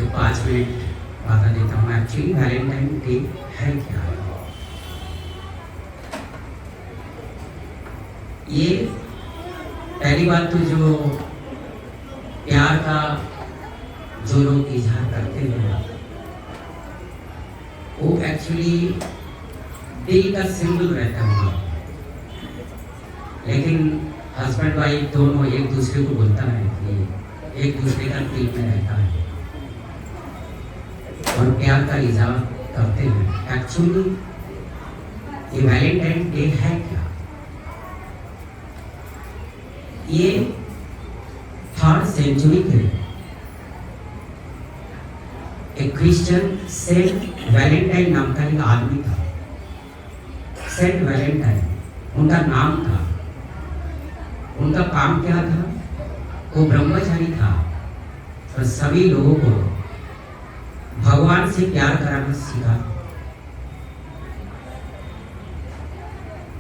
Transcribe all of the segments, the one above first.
तो 5 मिनट बता देता हूँ एक्चुअली वैलेंटाइन डे है क्या। ये पहली बात तो जो प्यार का जो लोग इजहार करते हैं वो एक्चुअली दिल का सिंबल रहता है, लेकिन हस्बैंड वाइफ दोनों एक दूसरे को बोलता है कि एक दूसरे का दिल में रहता है और प्यार का इजहार करते हैं। एक्चुअली ये वैलेंटाइन डे है क्या? ये 3rd सेंचुरी के एक क्रिश्चियन सेंट वैलेंटाइन नाम का एक आदमी था। सेंट वैलेंटाइन उनका नाम था। उनका काम क्या था? वो ब्रह्मचारी था और सभी लोगों को भगवान से प्यार कराना सीखा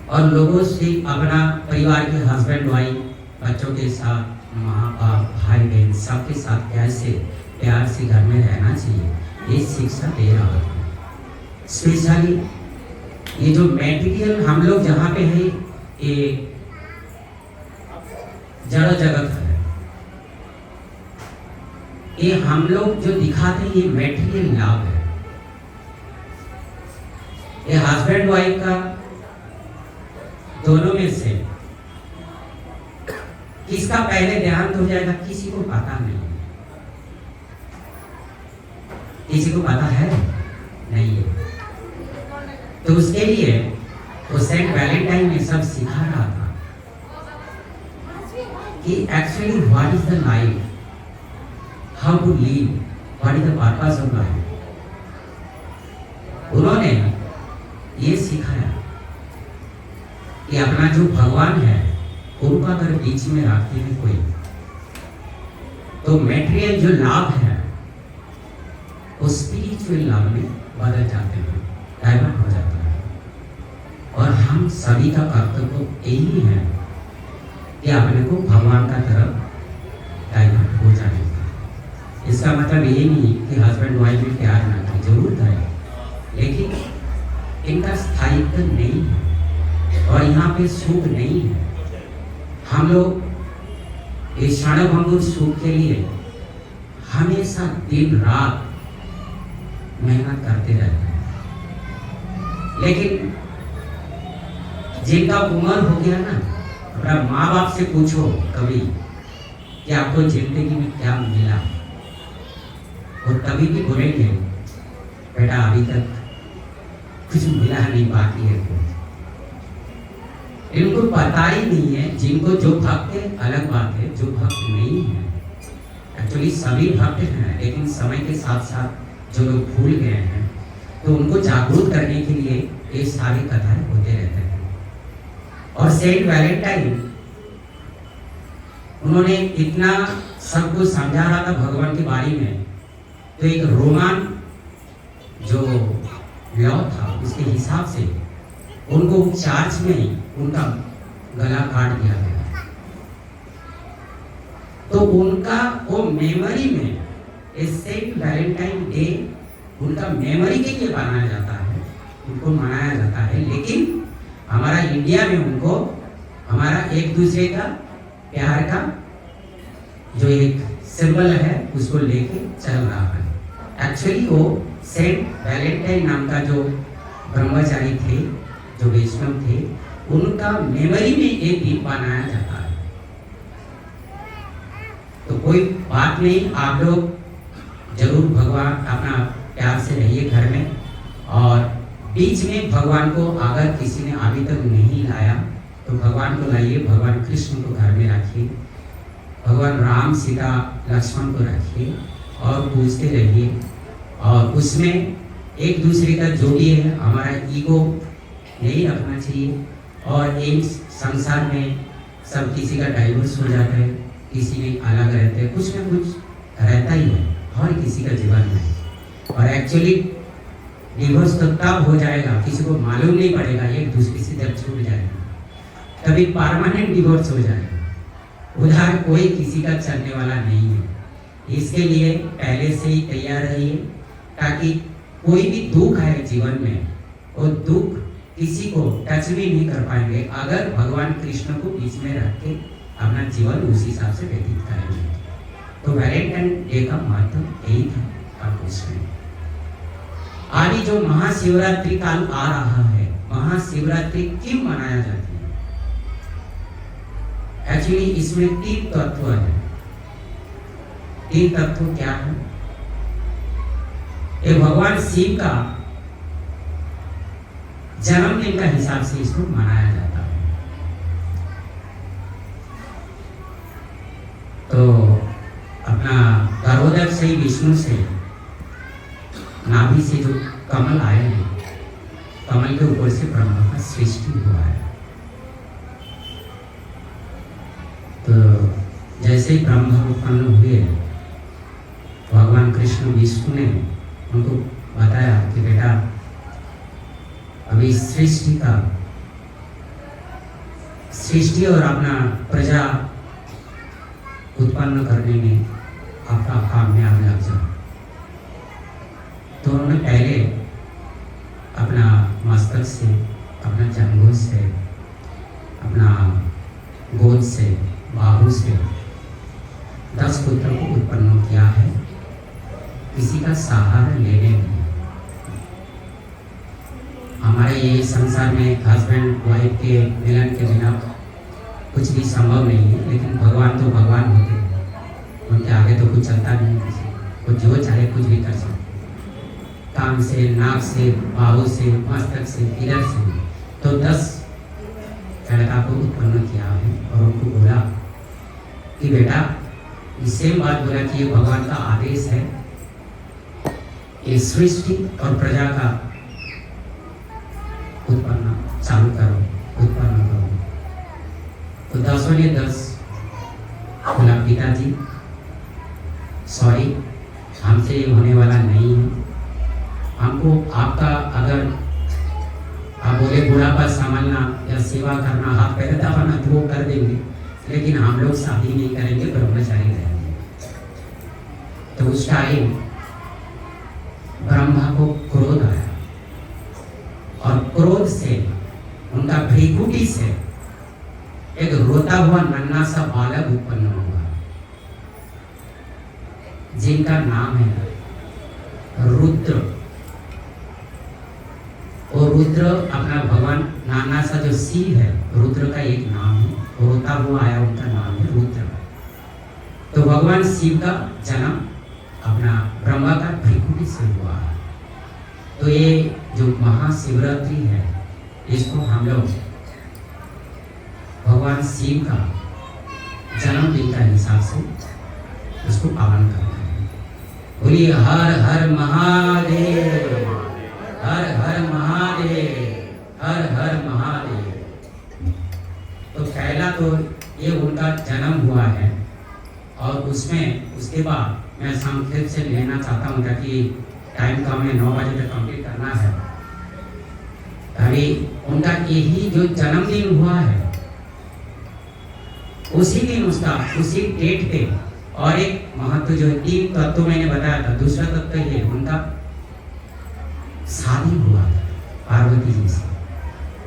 और लोगों से अपना परिवार के हस्बैंड वाइफ बच्चों के साथ माँ बाप भाई बहन सबके साथ कैसे प्यार से घर में रहना चाहिए ये शिक्षा दे रहा था। स्पेशली ये जो मेटीरियल हम लोग जहाँ पे है ये जड़ जगत है, ये हम लोग जो दिखाते हैं ये मेटीरियल लाभ है। ये हस्बैंड वाइफ का दोनों में से किसका पहले देहांत हो जाएगा किसी को पता नहीं। किसी को पता है नहीं है। तो उसके लिए वो सेंट वैलेंटाइन में सब सिखा रहा था कि actually what is the life, how to live, what is the purpose of life. उन्होंने ये सिखाया कि अपना जो भगवान है उनका अगर बीच में रखते हैं कोई तो मेटेरियल जो लाभ है वो स्पिरिचुअल लाभ में बदल जाते हैं, डाइवर्ट हो जाता है। और हम सभी का कर्तव्य यही है कि अपने को भगवान का तरफ डाइवर्ट हो जाए। इसका मतलब ये नहीं कि हस्बैंड वाइफ में प्यार ना करें, जरूर करें, लेकिन इनका स्थायित्व नहीं है और यहाँ पे सुख नहीं है। हम लोग इस क्षणभंगुर सुख के लिए हमेशा दिन रात मेहनत करते रहते हैं, लेकिन जिनका उम्र हो गया ना, अपना माँ बाप से पूछो कभी कि आपको जिंदगी में क्या मिला, और कभी भी बोलेंगे बेटा अभी तक कुछ मिला नहीं, बाकी है कुछ। इनको पता ही नहीं है। जिनको जो भक्त है अलग बात है, जो भक्त नहीं है एक्चुअली सभी भक्त हैं, लेकिन समय के साथ साथ जो लोग भूल गए हैं तो उनको जागरूक करने के लिए ये सारी कथाएं होते रहते हैं। और सेंट वैलेंटाइन उन्होंने इतना सबको समझा रहा था भगवान के बारे में, तो एक रोमान जो लॉ था उसके हिसाब से उनको चार्ज में उनका गला काट दिया गया। तो उनका वो मेमोरी में सेंट वैलेंटाइन डे उनका मेमोरी के लिए मनाया जाता है, उनको मनाया जाता है। लेकिन हमारा इंडिया में उनको हमारा एक दूसरे का प्यार का जो एक सिंबल है उसको लेके चल रहा है। एक्चुअली वो सेंट वैलेंटाइन नाम का जो ब्रह्मचारी थे, जो वैष्णव थे, उनका मेमोरी में एक दिन मनाया जाता है। तो कोई बात नहीं, आप लोग जरूर भगवान अपना प्यार से रहिए घर में, और बीच में भगवान को अगर किसी ने अभी तक नहीं लाया तो भगवान को लाइए, भगवान कृष्ण को घर में रखिए, भगवान राम सीता लक्ष्मण को रखिए और पूजते रहिए। और उसमें एक दूसरे का जो भी है, हमारा ईगो नहीं रखना चाहिए। और एक संसार में सब किसी का डाइवोर्स हो जाता है, किसी में अलग रहते हैं, कुछ ना कुछ रहता ही है हर किसी का जीवन में। और एक्चुअली डिवोर्स तो तब हो जाएगा किसी को मालूम नहीं पड़ेगा, एक दूसरे से जब छूट जाएगा तभी परमानेंट डिवोर्स हो जाएगा। उधर कोई किसी का चलने वाला नहीं है। इसके लिए पहले से ही तैयार रहिए, ताकि कोई भी दुख है जीवन में, वो दुख किसी को टच भी नहीं कर पाएंगे अगर भगवान कृष्ण को बीच में रख के अपना जीवन उस हिसाब से व्यतीत करेंगे। तो वैलेंटाइन डे का महत्व यही था। और कुछ नहीं। अभी जो महाशिवरात्रि काल आ रहा है, महाशिवरात्रि क्यों मनाया जाती है? एक्चुअली इसमें 3 तत्व है। 3 तत्व क्या है? ये भगवान शिव का जन्मदिन का हिसाब से इसको मनाया जाता है। तो अपना गर्भोदक से विष्णु से नाभि से जो कमल आए हैं, कमल के ऊपर से ब्रह्मा का सृष्टि हुआ है। तो जैसे ही ब्रह्मा उत्पन्न हुए, भगवान कृष्ण विष्णु ने उनको बताया कि बेटा अभी सृष्टि और अपना प्रजा उत्पन्न करने में आपका काम में आप लग जाओ। तो उन्होंने पहले अपना मस्तक से, अपना जंघों से, अपना गोद से, बाहु से 10 पुत्र को उत्पन्न किया है, किसी का सहारा लेने में। हमारे ये संसार में हस्बैंड वाइफ के मिलन के बिना कुछ भी संभव नहीं है, लेकिन भगवान तो भगवान होते हैं, उनके आगे तो कुछ चलता नहीं किसी को, जो चाहे कुछ भी कर सकते, कान से, नाक से, बाहु से, मस्तक से, किलर से। तो 10 लड़का को उत्पन्न किया है और उनको बोला कि बेटा, इससे बात बोला कि ये भगवान का आदेश है, ये सृष्टि और प्रजा का उत्पन्न चालू करो, उत्पन्न करो। तो 10 ने 10 बोला, पिताजी सॉरी, हमसे ये होने वाला नहीं है, हमको आपका अगर आप बोले बुढ़ापा संभालना या सेवा करना, हाथ पैर दबाना, तो वो कर देंगे, लेकिन हम लोग शादी नहीं करेंगे, ब्रह्मचारी रहेंगे। तो उस टाइम ब्रह्मा को क्रोध आया और क्रोध से उनका भ्रिकुटी से एक रोता हुआ नन्हा सा बालक उत्पन्न हुआ, जिनका नाम है रुद्र। और रुद्र अपना भगवान नाना सा जो शिव है, रुद्र का एक नाम है, रोता हुआ आया, उनका नाम है रुद्र। तो भगवान शिव का जन्म अपना ब्रह्मा का भ्रिकुटी से हुआ। तो ये जो महाशिवरात्रि है, इसको हम लोग भगवान शिव का जन्मदिन का हिसाब से इसको पालन करते हैं। बोलिए हर हर महादेव, हर हर महादेव, हर हर महादेव। तो पहला तो ये उनका जन्म हुआ है, और उसमें उसके बाद मैं संक्षेप से लेना चाहता हूँ, ताकि टाइम कम है, 9 बजे तक कंप्लीट करना है। अभी उनका यही जो जन्मदिन हुआ है, उसी दिन उसका उसी डेट पे और एक महत्व जो 3 तत्व मैंने बताया था, दूसरा तत्व ये उनका शादी हुआ पार्वती जी से।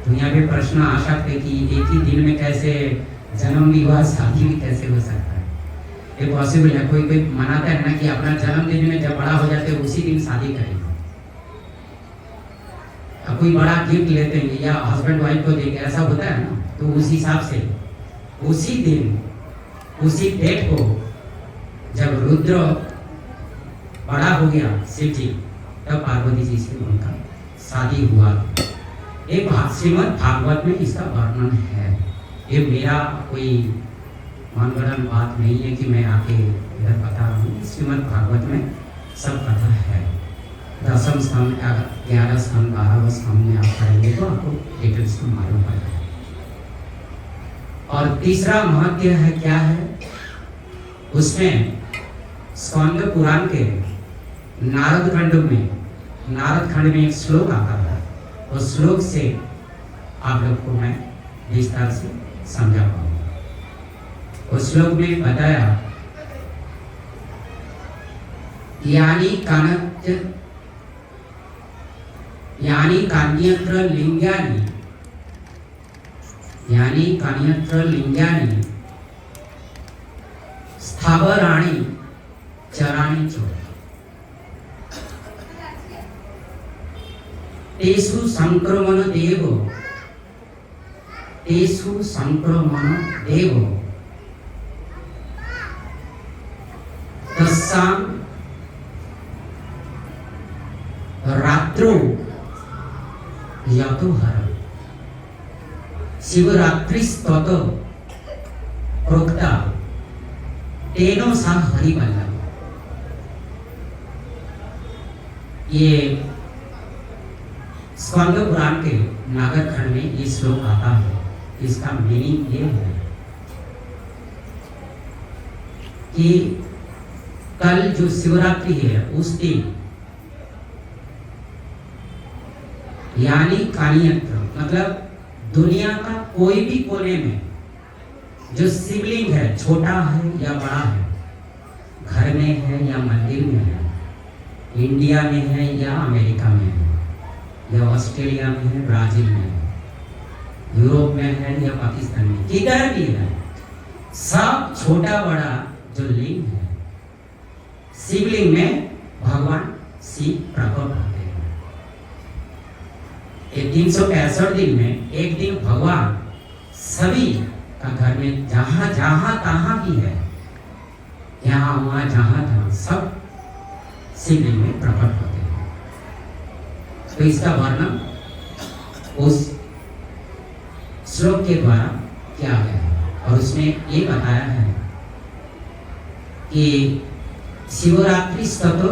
तो यहाँ पे प्रश्न आ सकते कि एक ही दिन में कैसे जन्म भी हुआ, शादी भी कैसे हो सकता है? ये पॉसिबल है। कोई कोई मनाता है ना कि अपना जन्मदिन में जब बड़ा हो जाते हैं उसी दिन शादी करेंगे, अब कोई बड़ा गिफ्ट लेते हैं या हस्बैंड वाइफ को देंगे, ऐसा होता है ना। तो उस हिसाब से उसी दिन, उसी डेट को जब रुद्र बड़ा हो गया शिव जी, तब पार्वती जी से उनका शादी हुआ। एक श्रीमद् भागवत में इसका वर्णन है। ये मेरा कोई मनगढ़ंत बात नहीं है कि मैं आके इधर बता रहा हूँ। श्रीमद् भागवत में सब कथा है। 10वें स्कंद, 11वें स्कंद, 12वें स्कंद में आप पढ़ेंगे तो आपको डिटेल्स में मालूम पड़ जाएगा। और तीसरा महत्व है क्या है, उसमें स्कंद पुराण के नारद खंड में एक श्लोक आता है। उस श्लोक से आप लोग को मैं विस्तार से समझा पाऊंगा। उस श्लोक में बताया यानी कान्यत्र लिंगानी स्थावराणि चराणि च तेषु संक्रमण देव तस्सां रात्रो यतो हर शिवरात्रिस्तत प्रोक्ता तेनो सा हरिवल्लभ। ये स्कंद पुराण के नागर खंड में ये श्लोक आता है। इसका मीनिंग ये है कि कल जो शिवरात्रि है उस दिन यानी कानियत्र मतलब दुनिया का कोई भी कोने में जो शिवलिंग है, छोटा है या बड़ा है, घर में है या मंदिर में है, इंडिया में है या अमेरिका में है या ऑस्ट्रेलिया में है, ब्राजील में है, यूरोप में है या पाकिस्तान में, किधर भी है, सब छोटा बड़ा जो लिंग है, शिवलिंग में भगवान शिव प्रकट होते हैं। 365 दिन में एक दिन भगवान सभी का घर में जहां तहां भी है, यहाँ वहां जहां तहां सब शिवलिंग में प्रकट होते हैं। तो इसका वर्णन उस श्लोक के द्वारा किया गया है और उसमें ये बताया है कि शिवरात्रि स्तोत्र